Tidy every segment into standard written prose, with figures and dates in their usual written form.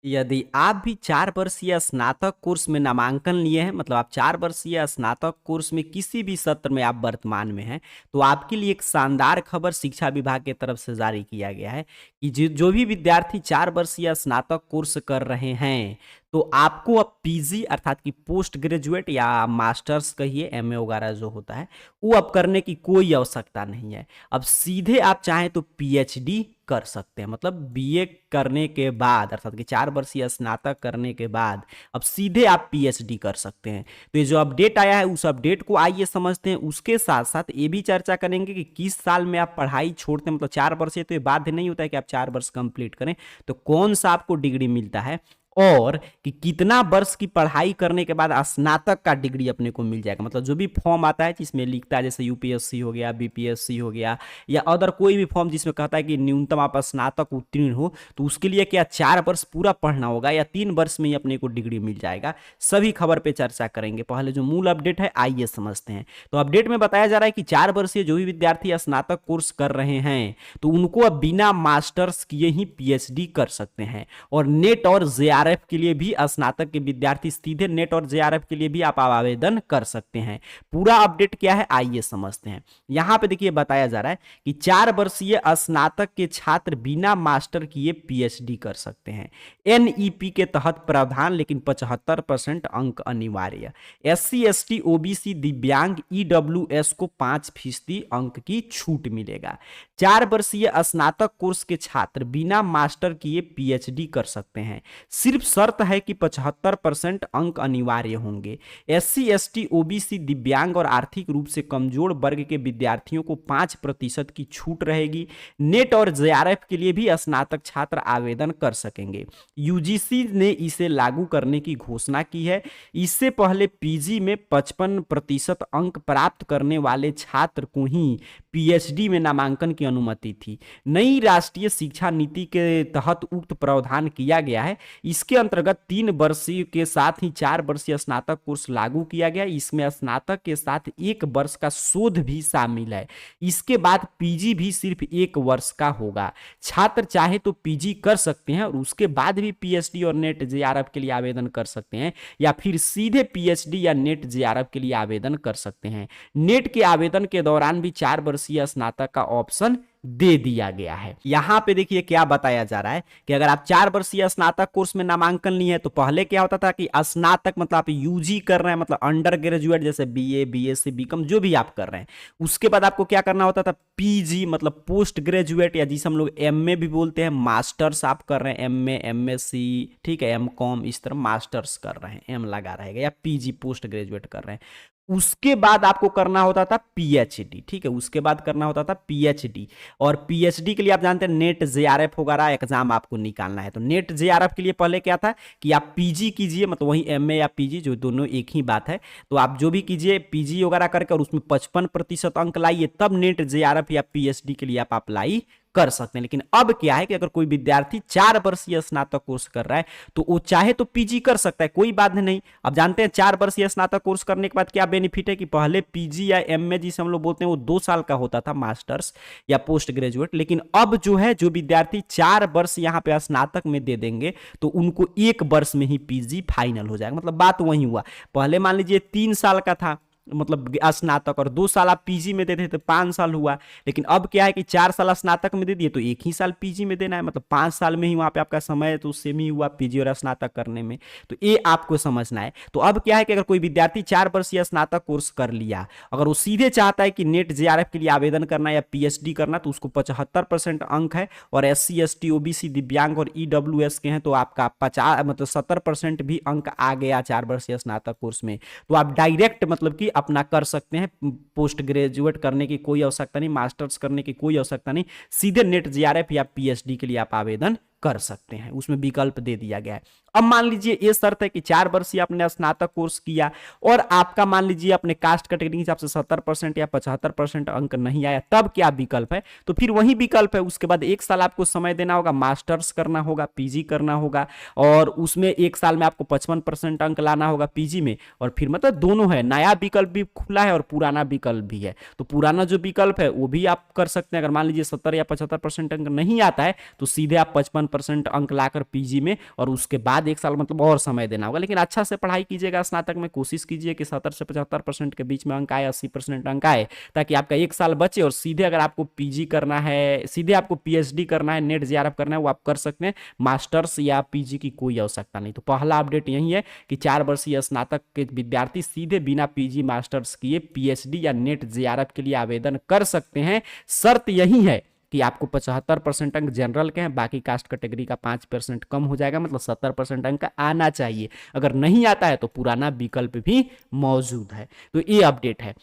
यदि आप भी 4 वर्षीय स्नातक कोर्स में नामांकन लिए हैं, मतलब आप 4 वर्षीय स्नातक कोर्स में किसी भी सत्र में आप वर्तमान में हैं, तो आपके लिए एक शानदार खबर शिक्षा विभाग की तरफ से जारी किया गया है कि जो भी विद्यार्थी 4 वर्षीय स्नातक कोर्स कर रहे हैं, तो आपको अब पीजी अर्थात कि पोस्ट ग्रेजुएट या मास्टर्स कहिए, एमए वगैरह जो होता है, वो अब करने की कोई आवश्यकता नहीं है। अब सीधे आप चाहें तो पीएचडी कर सकते हैं, मतलब बीए करने के बाद अर्थात कि 4 वर्षीय स्नातक करने के बाद अब सीधे आप पीएचडी कर सकते हैं। तो ये जो अपडेट आया है उस अपडेट को आइए समझते हैं। उसके साथ साथ ये भी चर्चा करेंगे कि किस साल में आप पढ़ाई छोड़ते हैं, मतलब 4 वर्ष है तो ये बाध्य नहीं होता है कि आप 4 वर्ष कंप्लीट करें, तो कौन सा आपको डिग्री मिलता है और कि कितना वर्ष की पढ़ाई करने के बाद स्नातक का डिग्री अपने को मिल जाएगा। मतलब जो भी फॉर्म आता है जिसमें लिखता है, जैसे यूपीएससी हो गया, बीपीएससी हो गया, या अदर कोई भी फॉर्म जिसमें कहता है कि न्यूनतम आप स्नातक उत्तीर्ण हो, तो उसके लिए क्या 4 वर्ष पूरा पढ़ना होगा या 3 वर्ष में ही अपने को डिग्री मिल जाएगा। सभी खबर पे चर्चा करेंगे। पहले जो मूल अपडेट है आइए समझते हैं। तो अपडेट में बताया जा रहा है कि 4 वर्षीय जो भी विद्यार्थी स्नातक कोर्स कर रहे हैं, तो उनको अब बिना मास्टर्स किए ही पीएचडी कर सकते हैं। और नेट और जेआरएफ के लिए भी स्नातक के विद्यार्थी सीधे नेट और जेआरएफ के लिए भी आप आवेदन कर सकते हैं। पूरा अपडेट क्या है आइए समझते हैं। यहां पे देखिए बताया जा रहा है कि 4 वर्षीय स्नातक के छात्र बिना मास्टर किए पीएचडी कर सकते हैं। एनईपी के तहत प्रावधान, लेकिन 75% अंक अनिवार्य। एससी एसटी ओबीसी दिव्यांग ईडब्ल्यूएस को 5% अंक की छूट मिलेगा। 4 वर्षीय स्नातक कोर्स के छात्र बिना मास्टर किए पीएचडी कर सकते हैं। सिर्फ शर्त है कि 75% अंक अनिवार्य होंगे। एससी एसटी ओबीसी दिव्यांग और आर्थिक रूप से कमजोर वर्ग के विद्यार्थियों को 5% की छूट रहेगी। नेट और जेआरएफ के लिए भी स्नातक छात्र आवेदन कर सकेंगे। यूजीसी ने इसे लागू करने की घोषणा की है। इससे पहले पीजी में 55% अंक प्राप्त करने वाले छात्र को ही पीएचडी में नामांकन की अनुमति थी। नई राष्ट्रीय शिक्षा नीति के तहत उक्त प्रावधान किया गया है। इसके अंतर्गत 3 वर्षीय के साथ ही 4 वर्षीय स्नातक कोर्स लागू किया गया। इसमें स्नातक के साथ 1 वर्ष का शोध भी शामिल है। इसके बाद पीजी भी सिर्फ 1 वर्ष का होगा। छात्र चाहे तो पीजी कर सकते हैं और उसके बाद भी पीएचडी और नेट जेआरएफ के लिए आवेदन कर सकते हैं, या फिर सीधे पीएचडी या नेट जेआरएफ के लिए आवेदन कर सकते हैं। नेट के आवेदन के दौरान भी 4 वर्षीय स्नातक का ऑप्शन दे दिया गया है। यहां पे देखिए क्या बताया जा रहा है कि अगर आप 4 वर्षीय स्नातक कोर्स में नामांकन लिए हैं, तो पहले क्या होता था कि स्नातक मतलब आप यूजी कर रहे हैं, मतलब अंडर ग्रेजुएट जैसे बीए बीएससी बीकॉम जो भी आप कर रहे हैं, उसके बाद आपको क्या करना होता था, पीजी मतलब पोस्ट ग्रेजुएट, या जिसे हम लोग एमए भी बोलते हैं, मास्टर्स आप कर रहे हैं, एमए एमएससी, ठीक है, एमकॉम, इस तरह मास्टर्स कर रहे हैं, एम लगा रहेगा, या पीजी पोस्ट ग्रेजुएट कर रहे हैं। उसके बाद आपको करना होता था पीएचडी, ठीक है, उसके बाद करना होता था पीएचडी। और पीएचडी के लिए आप जानते हैं नेट जेआरएफ वगैरह एग्जाम आपको निकालना है। तो नेट जेआरएफ के लिए पहले क्या था कि आप पीजी कीजिए, मतलब वही एमए या पीजी जो दोनों एक ही बात है, तो आप जो भी कीजिए पीजी वगैरह करके और उसमें 55% अंक लाइए, तब नेट जेआरएफ या पीएचडी के लिए आप अप्लाई कर सकते हैं। लेकिन अब क्या है कि अगर कोई विद्यार्थी 4 वर्षीय स्नातक कोर्स कर रहा है, तो वो चाहे तो पीजी कर सकता है, कोई बात नहीं। अब जानते हैं 4 वर्षीय स्नातक कोर्स करने के बाद क्या बेनिफिट है कि पहले पीजी या एमए जिसे हम लोग बोलते हैं वो 2 साल का होता था, मास्टर्स या पोस्ट ग्रेजुएट, लेकिन अब जो है जो विद्यार्थी 4 वर्ष यहाँ पे स्नातक में दे देंगे, तो उनको 1 वर्ष में ही पीजी फाइनल हो जाएगा। मतलब बात वही हुआ, पहले मान लीजिए 3 साल का था मतलब स्नातक, और 2 साल आप पीजी में देते तो 5 साल हुआ। लेकिन अब क्या है कि 4 साल स्नातक में दे दिए तो 1 ही साल पीजी में देना है, मतलब 5 साल में ही वहां पे आपका समय तो सेम ही हुआ पीजी और स्नातक करने में। तो ये आपको समझना है। तो अब क्या है कि अगर कोई विद्यार्थी 4 वर्षीय स्नातक कोर्स कर लिया, अगर वो सीधे चाहता है कि नेट जेआरएफ के लिए आवेदन करना या पीएचडी करना, तो उसको 75% अंक है, और एससी एसटी ओबीसी दिव्यांग और ईडब्ल्यूएस के हैं तो आपका 50 मतलब 70% भी अंक आ गया 4 वर्षीय स्नातक कोर्स में, तो आप डायरेक्ट मतलब कि अपना कर सकते हैं। पोस्ट ग्रेजुएट करने की कोई आवश्यकता नहीं, मास्टर्स करने की कोई आवश्यकता नहीं, सीधे नेट जेआरएफ या पीएचडी के लिए आप आवेदन कर सकते हैं, उसमें विकल्प दे दिया गया है। अब मान लीजिए ये शर्त है कि 4 वर्षीय आपने स्नातक कोर्स किया और आपका मान लीजिए अपने कास्ट कैटेगरी के हिसाब से 70% या 75% अंक नहीं आया, तब क्या विकल्प है, तो फिर वही विकल्प है। उसके बाद 1 साल आपको समय देना होगा, मास्टर्स करना होगा, पीजी करना होगा, और उसमें 1 साल में आपको 55% अंक लाना होगा पीजी में, और फिर मतलब दोनों है, नया विकल्प भी खुला है और पुराना विकल्प भी है। तो पुराना जो विकल्प है वो भी आप कर सकते हैं। अगर मान लीजिए 70 या 75% अंक नहीं आता है, तो सीधे आप 55% अंक लाकर पीजी में, और उसके बाद 1 साल मतलब और समय देना होगा। लेकिन अच्छा से पढ़ाई कीजिएगा, स्नातक में कोशिश कीजिए कि 70 से 75% के बीच में अंक आए, 80% अंक आए, ताकि आपका 1 साल बचे और सीधे अगर आपको पीजी करना है, सीधे आपको पीएचडी करना है, नेट जेआरएफ करना है, वो आप कर सकते हैं। मास्टर्स या पीजी की कोई आवश्यकता नहीं। तो पहला अपडेट यही है कि 4 वर्षीय स्नातक के विद्यार्थी सीधे बिना पीजी मास्टर्स किए पीएचडी या नेट जेआरएफ के लिए आवेदन कर सकते हैं। शर्त यही है कि आपको 75% अंक जनरल के हैं, बाकी कास्ट कैटेगरी का 5% कम हो जाएगा, मतलब 70% अंक आना चाहिए। अगर नहीं आता है तो पुराना विकल्प भी मौजूद है। तो ये अपडेट है।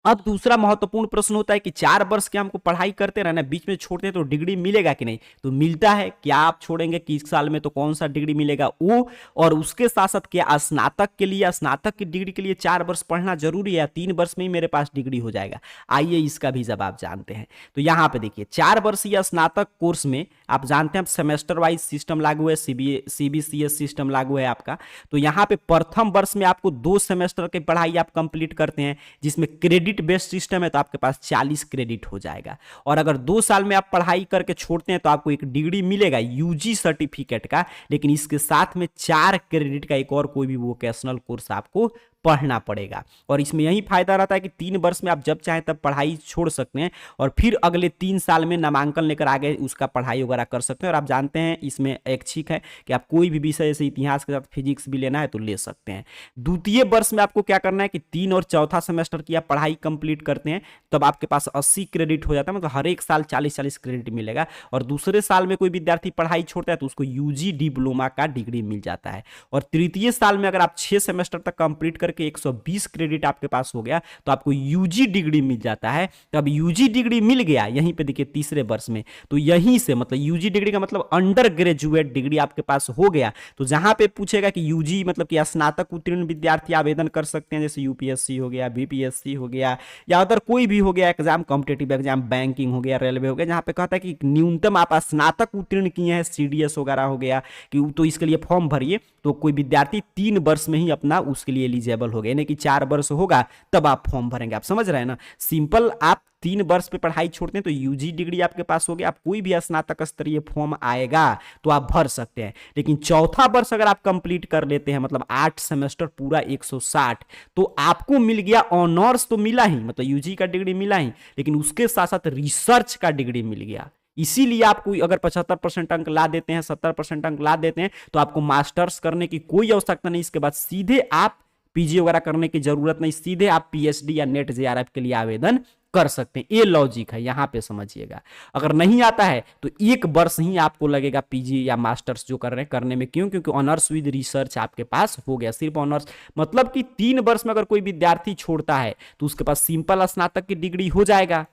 अब दूसरा महत्वपूर्ण प्रश्न होता है कि 4 वर्ष के हमको पढ़ाई करते रहना, बीच में छोड़ते हैं तो डिग्री मिलेगा कि नहीं? तो मिलता है। क्या आप छोड़ेंगे कि इस साल में तो कौन सा डिग्री मिलेगा वो, और उसके साथ साथ क्या स्नातक के लिए, स्नातक की डिग्री के लिए 4 वर्ष पढ़ना जरूरी है या 3 वर्ष में ही मेरे पास डिग्री हो जाएगा? आइए इसका भी जवाब जानते हैं। तो यहाँ पे देखिए, 4 वर्षीय स्नातक कोर्स में आप जानते हैं सेमेस्टर वाइज सिस्टम लागू है, सीबीसीएस सिस्टम लागू है आपका। तो यहाँ पे प्रथम वर्ष में आपको 2 सेमेस्टर की पढ़ाई आप कंप्लीट करते हैं, जिसमें क्रेडिट बेस्ड सिस्टम है, तो आपके पास 40 क्रेडिट हो जाएगा। और अगर 2 साल में आप पढ़ाई करके छोड़ते हैं तो आपको एक डिग्री मिलेगा यूजी सर्टिफिकेट का, लेकिन इसके साथ में 4 क्रेडिट का एक और कोई भी वोकेशनल कोर्स आपको पढ़ना पड़ेगा। और इसमें यही फायदा रहता है कि 3 वर्ष में आप जब चाहें तब पढ़ाई छोड़ सकते हैं और फिर अगले 3 साल में नामांकन लेकर आगे उसका पढ़ाई वगैरह कर सकते हैं। और आप जानते हैं इसमें ऐच्छिक है कि आप कोई भी विषय जैसे इतिहास के साथ फिजिक्स भी लेना है तो ले सकते हैं। द्वितीय वर्ष में आपको क्या करना है कि 3 और चौथा सेमेस्टर की आप पढ़ाई कंप्लीट करते हैं, तब आपके पास 80 क्रेडिट हो जाता है, मतलब हर एक साल 40-40 क्रेडिट मिलेगा। और दूसरे साल में कोई विद्यार्थी पढ़ाई छोड़ता है तो उसको यूजी डिप्लोमा का डिग्री मिल जाता है। और तृतीय साल में अगर आप 6 सेमेस्टर तक कंप्लीट करके 120 क्रेडिट आपके पास हो गया तो आपको यूजी डिग्री मिल जाता है। तब यूजी डिग्री मिल गया यहीं पे देखिए तीसरे वर्ष में, तो यहीं से मतलब यूजी डिग्री का मतलब अंडर ग्रेजुएट डिग्री आपके पास हो गया। तो जहां पे पूछेगा कि यूजी मतलब कि स्नातक उत्तीर्ण विद्यार्थी आवेदन कर सकते हैं, जैसे यूपीएससी हो गया, बीपीएससी हो गया, या अदर कोई भी हो गया एग्जाम, कॉम्पिटेटिव एग्जाम, बैंकिंग हो गया, रेलवे हो गया, जहां पे कहता है कि न्यूनतम आप स्नातक उत्तीर्ण किए हैं, सीडीएस वगैरह हो गया कि तो इसके लिए फॉर्म भरिए, तो कोई विद्यार्थी 3 वर्ष में ही अपना उसके लिए एलिजिबल हो गया, यानी कि 4 वर्ष होगा तब आप फॉर्म भरेंगे। आप समझ रहे हैं ना? सिंपल, आप 3 वर्ष पे पढ़ाई छोड़ते हैं तो यूजी डिग्री आपके पास हो गया, आप कोई भी स्नातक स्तरीय फॉर्म आएगा तो आप भर सकते हैं। लेकिन चौथा वर्ष अगर आप कंप्लीट कर लेते हैं, मतलब 8 सेमेस्टर पूरा 160, तो आपको मिल गया ऑनर्स, तो मिला ही, मतलब यूजी का डिग्री मिला ही, लेकिन उसके साथ साथ रिसर्च का डिग्री मिल गया। इसीलिए आपको अगर 75% अंक ला देते हैं, 70% अंक ला देते हैं, तो आपको मास्टर्स करने की कोई आवश्यकता नहीं। इसके बाद सीधे आप पीजी वगैरह करने की जरूरत नहीं, सीधे आप पीएचडी या नेट जेआरएफ के लिए आवेदन कर सकते हैं। ये लॉजिक है, यहां पे समझिएगा। अगर नहीं आता है तो 1 वर्ष ही आपको लगेगा पीजी या मास्टर्स जो कर रहे हैं करने में। क्यों? क्योंकि ऑनर्स विद रिसर्च आपके पास हो गया, सिर्फ ऑनर्स। मतलब कि 3 वर्ष में अगर कोई विद्यार्थी छोड़ता है तो उसके पास सिंपल स्नातक की डिग्री हो जाएगा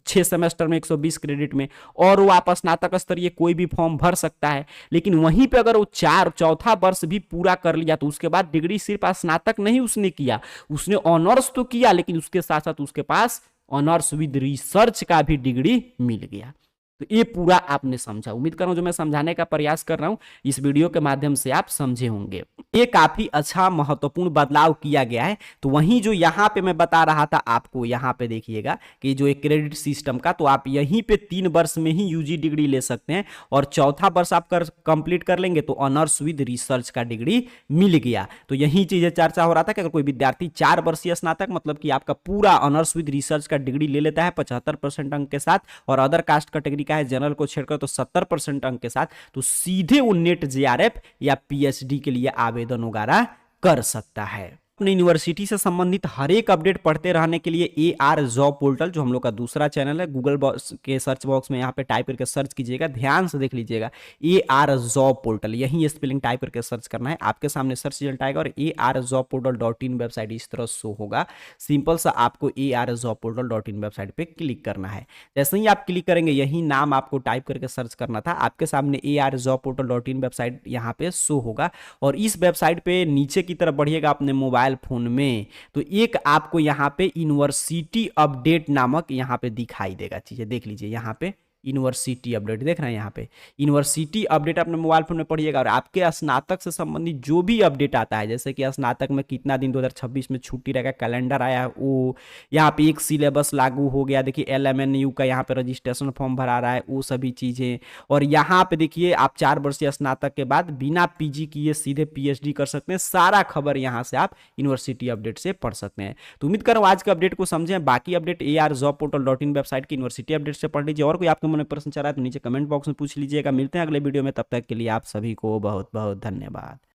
6 सेमेस्टर में 120 क्रेडिट में, और वो आप स्नातक स्तरीय कोई भी फॉर्म भर सकता है। लेकिन वहीं पे अगर वो चौथा वर्ष भी पूरा कर लिया तो उसके बाद डिग्री सिर्फ स्नातक नहीं उसने किया, उसने ऑनर्स तो किया, लेकिन उसके साथ साथ उसके पास ऑनर्स विद रिसर्च का भी डिग्री मिल गया। तो ये पूरा आपने समझा। उम्मीद कर रहा हूं जो मैं समझाने का प्रयास कर रहा हूं इस वीडियो के माध्यम से आप समझे होंगे। ये काफी अच्छा महत्वपूर्ण बदलाव किया गया है। तो वहीं जो यहाँ पे मैं बता रहा था आपको, यहाँ पे देखिएगा कि जो एक क्रेडिट सिस्टम का, तो आप यहीं पे 3 वर्ष में ही यूजी डिग्री ले सकते हैं और चौथा वर्ष आप कंप्लीट कर लेंगे तो ऑनर्स विद रिसर्च का डिग्री मिल गया। तो यही चीजें चर्चा हो रहा था कि अगर कोई विद्यार्थी 4 वर्षीय स्नातक मतलब कि आपका पूरा ऑनर्स विद रिसर्च का डिग्री ले लेता है 75% अंक के साथ, और अदर कास्ट कैटेगरी का है जनरल को छेड़कर तो 70% अंक के साथ, तो सीधे वो नेट जेआरएफ या पीएचडी के लिए आवेदन वगैरह कर सकता है। अपनी यूनिवर्सिटी से संबंधित हर एक अपडेट पढ़ते रहने के लिए AR जॉब पोर्टल, जो हम लोग का दूसरा चैनल है, गूगल के सर्च बॉक्स में यहाँ पे टाइप करके सर्च कीजिएगा, ध्यान से देख लीजिएगा AR जॉब पोर्टल, यही स्पेलिंग टाइप करके सर्च करना है, आपके सामने सर्च रिजल्ट आएगा और arjobportal.in वेबसाइट इस तरह शो होगा। सिंपल सा आपको arjobportal.in वेबसाइट पे क्लिक करना है। जैसे ही आप क्लिक करेंगे, यही नाम आपको टाइप करके सर्च करना था, आपके सामने arjobportal.in वेबसाइट यहाँ पे शो होगा। और इस वेबसाइट पे नीचे की तरफ बढ़िएगा अपने मोबाइल फोन में, तो एक आपको यहाँ पे यूनिवर्सिटी अपडेट नामक यहाँ पे दिखाई देगा चीजें, देख लीजिए यहाँ पे यूनिवर्सिटी अपडेट देख रहे हैं यहाँ पे, यूनिवर्सिटी अपडेट अपने मोबाइल फोन में पढ़िएगा। और आपके स्नातक से संबंधित जो भी अपडेट आता है, जैसे कि स्नातक में कितना दिन 2026 में छुट्टी रहेगा, कैलेंडर आया है वो, यहाँ पे एक सिलेबस लागू हो गया, देखिए LMNU का यहाँ पे रजिस्ट्रेशन फॉर्म भरा रहा है, वो सभी चीज़ें। और यहाँ पे देखिए आप 4 वर्षीय स्नातक के बाद बिना PG किए सीधे PhD कर सकते हैं। सारा खबर यहाँ से आप यूनिवर्सिटी अपडेट से पढ़ सकते हैं। तो उम्मीद कर रहा हूँ आज के अपडेट को समझें। बाकी अपडेट ARJobportal.in वेबसाइट की यूनिवर्सिटी अपडेट से पढ़ लीजिए। और कोई आपके मन में प्रश्न चल रहा है तो नीचे कमेंट बॉक्स में पूछ लीजिएगा। मिलते हैं अगले वीडियो में, तब तक के लिए आप सभी को बहुत बहुत धन्यवाद।